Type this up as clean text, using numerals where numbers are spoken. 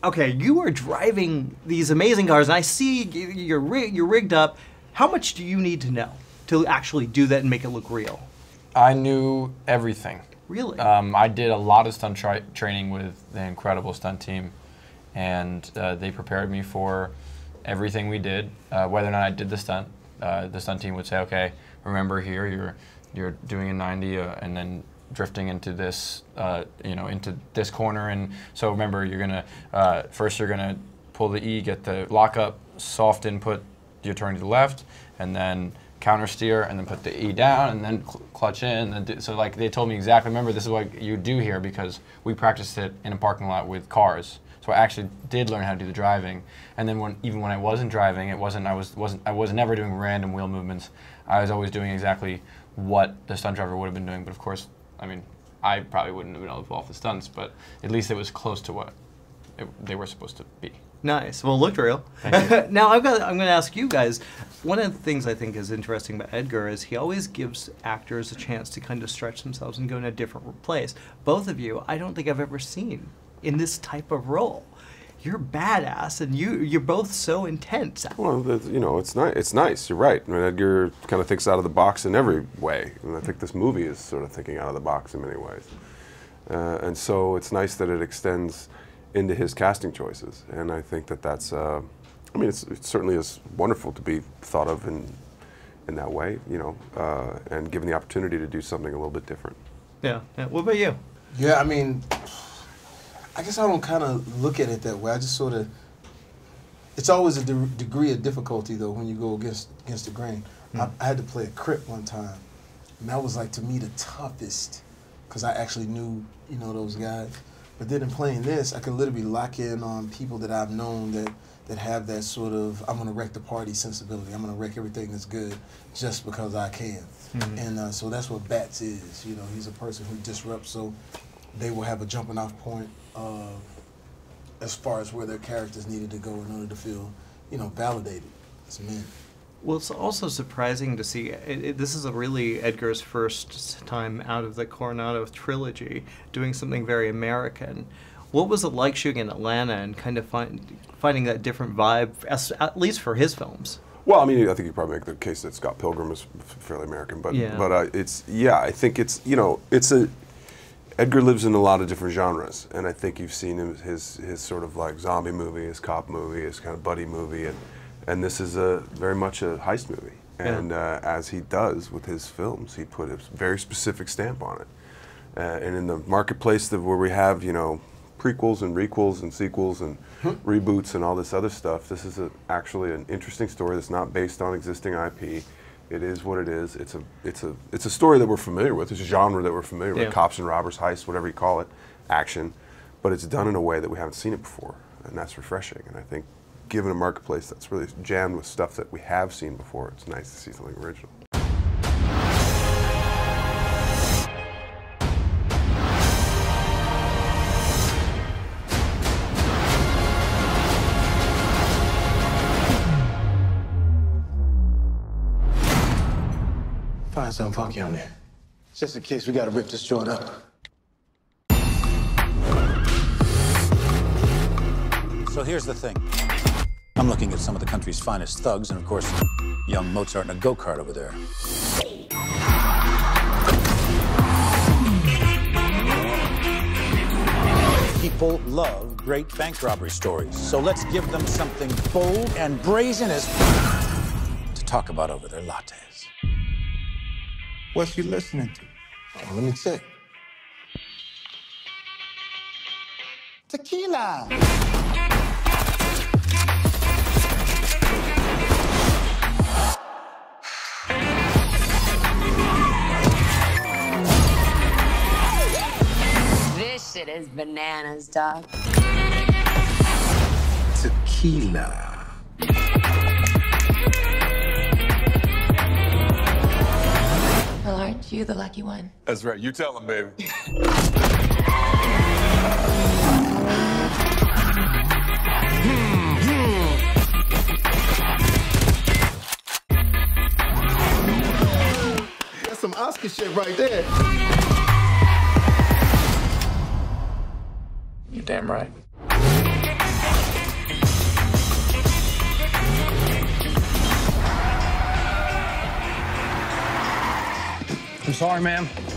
okay, you are driving these amazing cars, and I see you're rigged up. How much do you need to know to actually do that and make it look real? I knew everything. Really? I did a lot of stunt training with the incredible stunt team, and they prepared me for everything we did. Whether or not I did the stunt team would say, okay, remember here you're doing a 90 and then drifting into this, into this corner, and so remember you're gonna first you're gonna pull the E, get the lockup, soft input, you're turning to the left, and then counter steer, and then put the E down, and then clutch in. And so like they told me exactly, remember this is what you do here, because we practiced it in a parking lot with cars. So I actually did learn how to do the driving. And then even when I wasn't driving, I was never doing random wheel movements. I was always doing exactly what the stunt driver would have been doing. But of course, I mean, I probably wouldn't have been able to pull off the stunts, but at least it was close to what they were supposed to be. Nice. Well, it looked real. Thank you. Now, I'm going to ask you guys, one of the things I think is interesting about Edgar is he always gives actors a chance to kind of stretch themselves and go in a different place. Both of you, I don't think I've ever seen in this type of role. You're badass, and you're both so intense. Well, it's nice. It's nice. You're right. I mean, Edgar kind of thinks out of the box in every way, and I think this movie is sort of thinking out of the box in many ways. And so it's nice that it extends into his casting choices, and I think that's. I mean, it certainly is wonderful to be thought of in that way, and given the opportunity to do something a little bit different. Yeah. What about you? Yeah, I mean, I guess I don't kind of look at it that way. I just sort of. It's always a degree of difficulty though when you go against the grain. I had to play a Crip one time, and that was like to me the toughest, because I actually knew those guys. But then in playing this, I could literally lock in on people that I've known that have that sort of, I'm going to wreck the party sensibility. I'm going to wreck everything that's good just because I can. And so that's what Bats is. He's a person who disrupts, so they will have a jumping off point as far as where their characters needed to go in order to feel, validated as men. Well, it's also surprising to see, this is really Edgar's first time out of the Coronado trilogy, doing something very American. What was it like shooting in Atlanta and kind of finding that different vibe, at least for his films? Well, I mean, I think you probably make the case that Scott Pilgrim is fairly American, but I think it's Edgar lives in a lot of different genres, and I think you've seen his sort of like zombie movie, his cop movie, his kind of buddy movie, and this is very much a heist movie. And as he does with his films, he put a very specific stamp on it. And in the marketplace where we have, prequels and requels and sequels and reboots and all this other stuff, this is actually an interesting story that's not based on existing IP. It is what it is. It's a story that we're familiar with. It's a genre that we're familiar with. Cops and robbers, heist, whatever you call it, action. But it's done in a way that we haven't seen it before, and that's refreshing. And I think given a marketplace that's really jammed with stuff that we have seen before, it's nice to see something original. Find something funky on there. Just in case we gotta rip this joint up. So here's the thing. I'm looking at some of the country's finest thugs, and of course, young Mozart in a go-kart over there. People love great bank robbery stories, so let's give them something bold and brazen as to talk about over their lattes. What you listening to? Oh, let me check. Tequila! This shit is bananas, dog. Tequila. Well, aren't you the lucky one? That's right. You tell him, baby. That's some Oscar shit right there. You're damn right. I'm sorry, ma'am.